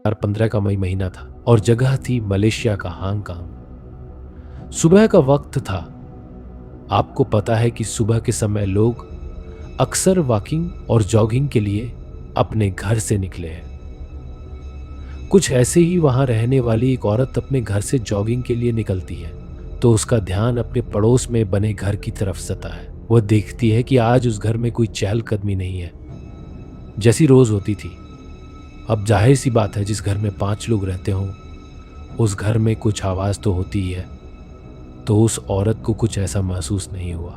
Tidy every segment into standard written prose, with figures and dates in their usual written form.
2015 का मई महीना था और जगह थी मलेशिया का हांगकांग। सुबह का वक्त था। आपको पता है कि सुबह के समय लोग अक्सर वॉकिंग और जॉगिंग के लिए अपने घर से निकले हैं। कुछ ऐसे ही वहां रहने वाली एक औरत अपने घर से जॉगिंग के लिए निकलती है तो उसका ध्यान अपने पड़ोस में बने घर की तरफ जाता है। वह देखती है कि आज उस घर में कोई चहलकदमी नहीं है, जैसी रोज होती थी। अब जाहिर सी बात है, जिस घर में 5 लोग रहते हों उस घर में कुछ आवाज तो होती ही है। तो उस औरत को कुछ ऐसा महसूस नहीं हुआ।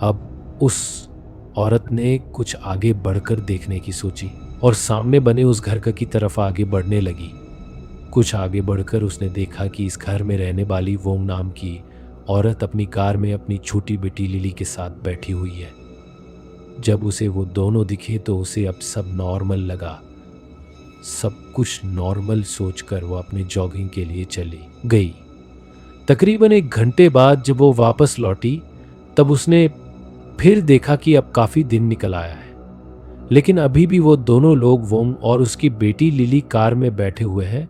अब उस औरत ने कुछ आगे बढ़कर देखने की सोची और सामने बने उस घर की तरफ आगे बढ़ने लगी। कुछ आगे बढ़कर उसने देखा कि इस घर में रहने वाली वोंग नाम की औरत अपनी कार में अपनी छोटी बेटी लिली के साथ बैठी हुई है। जब उसे वो दोनों दिखे तो उसे अब सब नॉर्मल लगा। सब कुछ नॉर्मल सोचकर वो अपने जॉगिंग के लिए चली गई। तकरीबन 1 घंटे बाद जब वो वापस लौटी तब उसने फिर देखा कि अब काफी दिन निकल आया है, लेकिन अभी भी वो दोनों लोग वोंग और उसकी बेटी लिली कार में बैठे हुए हैं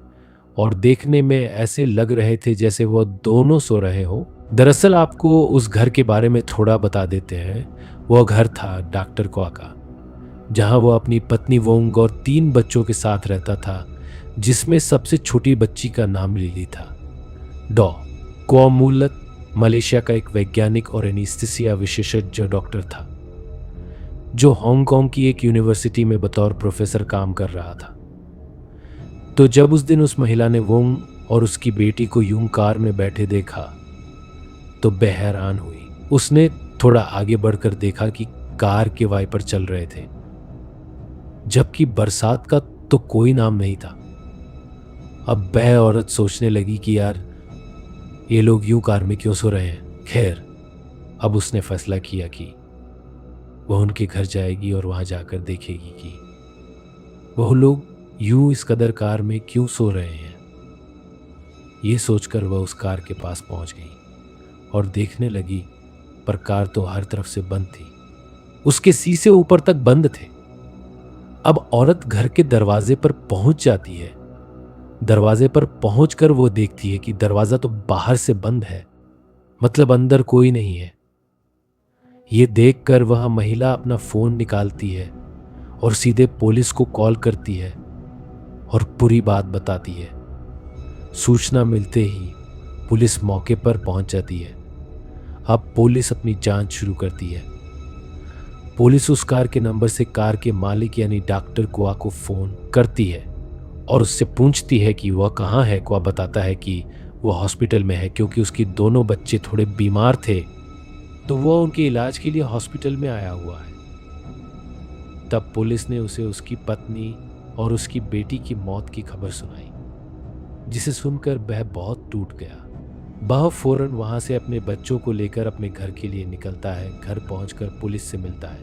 और देखने में ऐसे लग रहे थे जैसे वो दोनों सो रहे हो। दरअसल आपको उस घर के बारे में थोड़ा बता देते हैं। वो घर था डॉक्टर क्वा का, जहां वो अपनी पत्नी वोंग और 3 बच्चों के साथ रहता था, जिसमें सबसे छोटी बच्ची का नाम लिली था। डॉ क्वा मूलत मलेशिया का एक वैज्ञानिक और एनेस्थीसिया विशेषज्ञ डॉक्टर था, जो हांगकांग की एक यूनिवर्सिटी में बतौर प्रोफेसर काम कर रहा था। तो जब उस दिन उस महिला ने वोंग और उसकी बेटी को यूं कार में बैठे देखा तो बेहरान हुई। उसने थोड़ा आगे बढ़कर देखा कि कार के वाइपर चल रहे थे, जबकि बरसात का तो कोई नाम नहीं था। अब वह औरत सोचने लगी कि यार, ये लोग यूं कार में क्यों सो रहे हैं। खैर, अब उसने फैसला किया कि वह उनके घर जाएगी और वहां जाकर देखेगी कि वह लोग यूं इस कदर कार में क्यों सो रहे हैं। ये सोचकर वह उस कार के पास पहुंच गई और देखने लगी, पर कार तो हर तरफ से बंद थी। उसके शीशे ऊपर तक बंद थे। अब औरत घर के दरवाजे पर पहुंच जाती है। दरवाजे पर पहुंचकर वो देखती है कि दरवाजा तो बाहर से बंद है, मतलब अंदर कोई नहीं है। ये देखकर वह महिला अपना फोन निकालती है और सीधे पुलिस को कॉल करती है और पूरी बात बताती है। सूचना मिलते ही पुलिस मौके पर पहुंच जाती है। अब पुलिस अपनी जांच शुरू करती है। पुलिस उस कार के नंबर से कार के मालिक यानी डॉक्टर क्वा को फोन करती है और उससे पूछती है कि वह कहाँ है। क्वा बताता है कि वह हॉस्पिटल में है, क्योंकि उसके दोनों बच्चे थोड़े बीमार थे तो वह उनके इलाज के लिए हॉस्पिटल में आया हुआ है। तब पुलिस ने उसे उसकी पत्नी और उसकी बेटी की मौत की खबर सुनाई, जिसे सुनकर वह बहुत टूट गया। वह फौरन वहां से अपने बच्चों को लेकर अपने घर के लिए निकलता है। घर पहुंचकर पुलिस से मिलता है।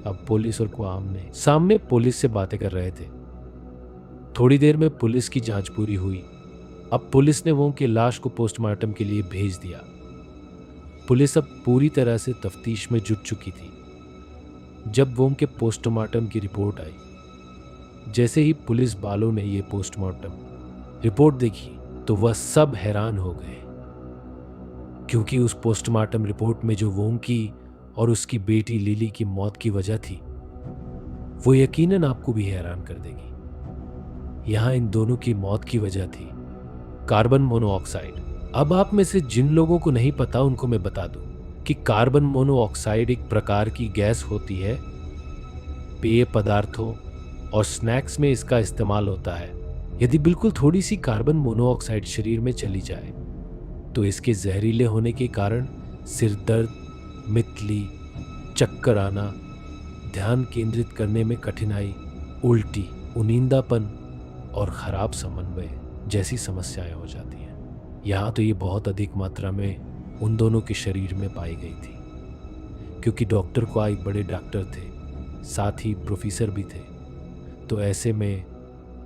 अब पुलिस और क्वा आमने सामने पुलिस से बातें कर रहे थे। थोड़ी देर में पुलिस की जांच पूरी हुई। अब पुलिस ने वो की लाश को पोस्टमार्टम के लिए भेज दिया। पुलिस अब पूरी तरह से तफ्तीश में जुट चुकी थी। जब वो के पोस्टमार्टम की रिपोर्ट आई, जैसे ही पुलिस वालों ने ये पोस्टमार्टम रिपोर्ट देखी तो वह सब हैरान हो गए, क्योंकि उस पोस्टमार्टम रिपोर्ट में जो वोंग की और उसकी बेटी लिली की मौत की वजह थी, वो यकीनन आपको भी हैरान कर देगी। यहां इन दोनों की मौत की वजह थी कार्बन मोनोऑक्साइड। अब आप में से जिन लोगों को नहीं पता उनको मैं बता दूं कि कार्बन मोनोऑक्साइड एक प्रकार की गैस होती है। पेय पदार्थों और स्नैक्स में इसका इस्तेमाल होता है। यदि बिल्कुल थोड़ी सी कार्बन मोनोऑक्साइड शरीर में चली जाए तो इसके जहरीले होने के कारण सिर दर्द, मितली, चक्कर आना, ध्यान केंद्रित करने में कठिनाई, उल्टी, उनींदापन और खराब समन्वय जैसी समस्याएं हो जाती हैं। यहाँ तो ये बहुत अधिक मात्रा में उन दोनों के शरीर में पाई गई थी, क्योंकि डॉक्टर को एक बड़े डॉक्टर थे, साथ ही प्रोफेसर भी थे। तो ऐसे में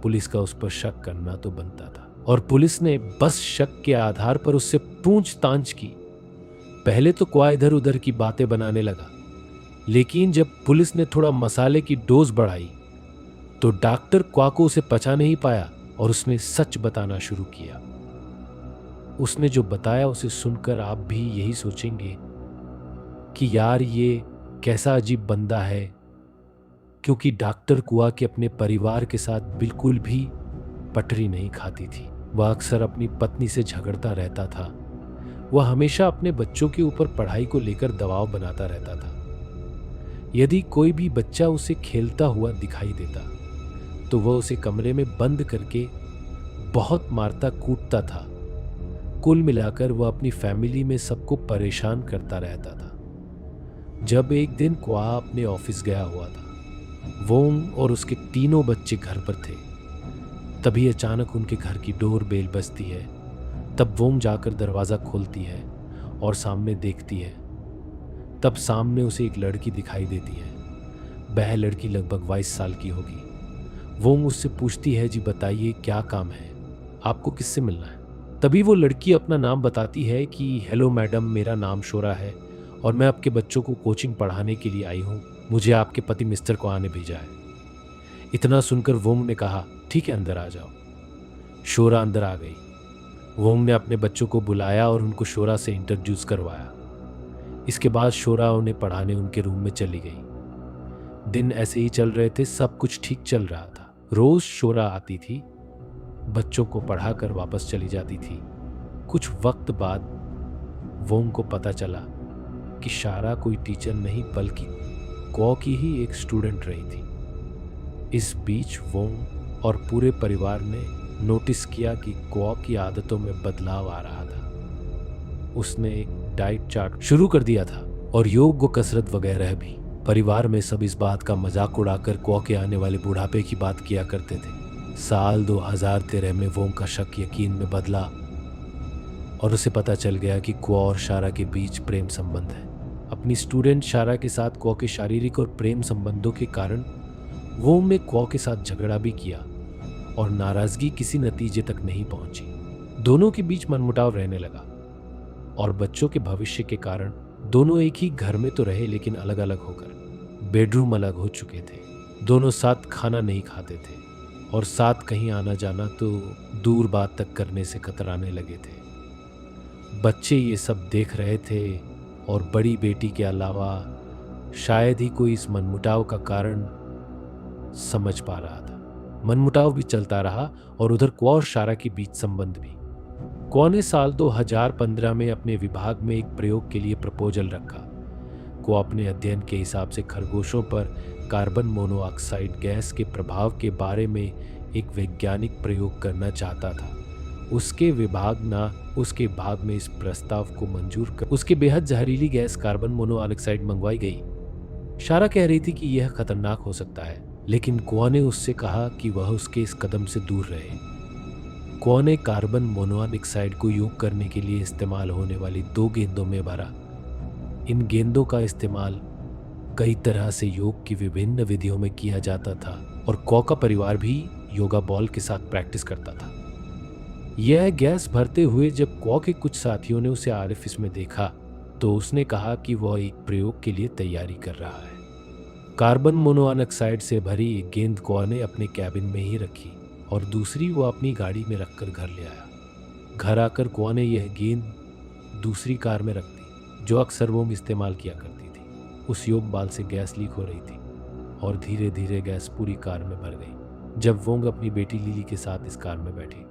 पुलिस का उस पर शक करना तो बनता था और पुलिस ने बस शक के आधार पर उससे पूछताछ की। पहले तो क्वा इधर उधर की बातें बनाने लगा, लेकिन जब पुलिस ने थोड़ा मसाले की डोज बढ़ाई तो डॉक्टर क्वा को उसे पचा नहीं पाया और उसने सच बताना शुरू किया। उसने जो बताया उसे सुनकर आप भी यही सोचेंगे कि यार ये कैसा अजीब बंदा है, क्योंकि डॉक्टर कुआ के अपने परिवार के साथ बिल्कुल भी पटरी नहीं खाती थी। वह अक्सर अपनी पत्नी से झगड़ता रहता था। वह हमेशा अपने बच्चों के ऊपर पढ़ाई को लेकर दबाव बनाता रहता था। यदि कोई भी बच्चा उसे खेलता हुआ दिखाई देता तो वह उसे कमरे में बंद करके बहुत मारता कूटता था। कुल मिलाकर वह अपनी फैमिली में सबको परेशान करता रहता था। जब एक दिन क्वा अपने ऑफिस गया हुआ था, वोंग और उसके तीनों बच्चे घर पर थे। तभी अचानक उनके घर की डोर बेल बजती है। तब वोंग जाकर दरवाज़ा खोलती है और सामने देखती है। तब सामने उसे एक लड़की दिखाई देती है। वह लड़की लगभग 22 साल की होगी। वोंग उससे पूछती है, जी बताइए क्या काम है, आपको किससे मिलना है। तभी वो लड़की अपना नाम बताती है कि हेलो मैडम, मेरा नाम शोरा है और मैं आपके बच्चों को कोचिंग पढ़ाने के लिए आई हूँ। मुझे आपके पति मिस्टर को आने भेजा है। इतना सुनकर वोंग ने कहा, ठीक है अंदर आ जाओ। शोरा अंदर आ गई। वोंग ने अपने बच्चों को बुलाया और उनको शोरा से इंट्रोड्यूस करवाया। इसके बाद शोरा उन्हें पढ़ाने उनके रूम में चली गई। दिन ऐसे ही चल रहे थे, सब कुछ ठीक चल रहा था। रोज शोरा आती थी, बच्चों को पढ़ाकर वापस चली जाती थी। कुछ वक्त बाद वोंग को पता चला कि शारा कोई टीचर नहीं बल्कि क्वा की ही एक स्टूडेंट रही थी। इस बीच वोंग और पूरे परिवार ने नोटिस किया कि क्वा की आदतों में बदलाव आ रहा था। उसने एक डाइट चार्ट शुरू कर दिया था और योग व कसरत वगैरह भी। परिवार में सब इस बात का मजाक उड़ाकर क्वा के आने वाले बुढ़ापे की बात किया करते थे। साल 2013 में वोंग का शक यकीन में बदला और उसे पता चल गया कि क्वा और शारा के बीच प्रेम संबंध है। अपनी स्टूडेंट शारा के साथ क्वा के शारीरिक और प्रेम संबंधों के कारण वोंग ने क्वा के साथ झगड़ा भी किया और नाराजगी किसी नतीजे तक नहीं पहुंची। दोनों के बीच मनमुटाव रहने लगा और बच्चों के भविष्य के कारण दोनों एक ही घर में तो रहे, लेकिन अलग अलग होकर बेडरूम अलग हो चुके थे। दोनों साथ खाना नहीं खाते थे और साथ कहीं आना जाना तो दूर बात तक करने से कतराने लगे थे। बच्चे ये सब देख रहे थे और बड़ी बेटी के अलावा शायद ही कोई इस मनमुटाव का कारण समझ पा रहा था। मनमुटाव भी चलता रहा और उधर क्वा और शारा के बीच संबंध भी। क्वा ने साल 2015 में अपने विभाग में एक प्रयोग के लिए प्रपोजल रखा। क्वा अपने अध्ययन के हिसाब से खरगोशों पर कार्बन मोनोऑक्साइड गैस के प्रभाव के बारे में एक वैज्ञानिक प्रयोग करना चाहता था। उसके भाग में इस प्रस्ताव को मंजूर कर उसके बेहद जहरीली गैस कार्बन मोनोऑक्साइड मंगवाई गई। शारा कह रही थी कि यह खतरनाक हो सकता है, लेकिन क्वा ने उससे कहा कि वह उसके इस कदम से दूर रहे। क्वा ने कार्बन मोनोऑक्साइड को योग करने के लिए इस्तेमाल होने वाली 2 गेंदों में भरा। इन गेंदों का इस्तेमाल कई तरह से योग की विभिन्न विधियों में किया जाता था और क्वा का परिवार भी योगा बॉल के साथ प्रैक्टिस करता था। यह गैस भरते हुए जब क्वा के कुछ साथियों ने उसे ऑफिस में देखा तो उसने कहा कि वह एक प्रयोग के लिए तैयारी कर रहा है। कार्बन मोनोऑक्साइड से भरी एक गेंद क्वा ने अपने कैबिन में ही रखी और दूसरी वो अपनी गाड़ी में रखकर घर ले आया। घर आकर क्वा ने यह गेंद दूसरी कार में रख दी जो अक्सर वो इस्तेमाल किया करती थी। उस योग बाल से गैस लीक हो रही थी और धीरे धीरे गैस पूरी कार में भर गई। जब वोंग अपनी बेटी लिली के साथ इस कार में बैठी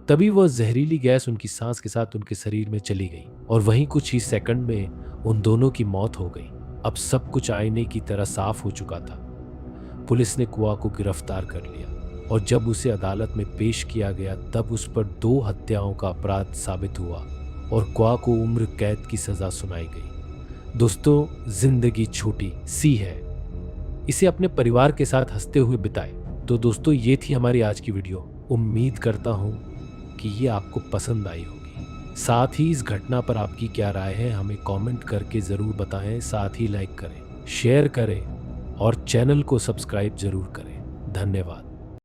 तभी वह जहरीली गैस उनकी सांस के साथ उनके शरीर में चली गई और वहीं कुछ ही सेकंड में उन दोनों की मौत हो गई। अब सब कुछ आईने की तरह साफ हो चुका था। पुलिस ने क्वा को गिरफ्तार कर लिया और जब उसे अदालत में पेश किया गया तब उस पर 2 हत्याओं का अपराध साबित हुआ और क्वा को उम्र कैद की सजा सुनाई गई। दोस्तों, जिंदगी छोटी सी है, इसे अपने परिवार के साथ हंसते हुए बिताएं। तो दोस्तों, ये थी हमारी आज की वीडियो। उम्मीद करता हूँ कि ये आपको पसंद आई होगी। साथ ही इस घटना पर आपकी क्या राय है हमें कमेंट करके ज़रूर बताएं। साथ ही लाइक करें, शेयर करें और चैनल को सब्सक्राइब ज़रूर करें। धन्यवाद।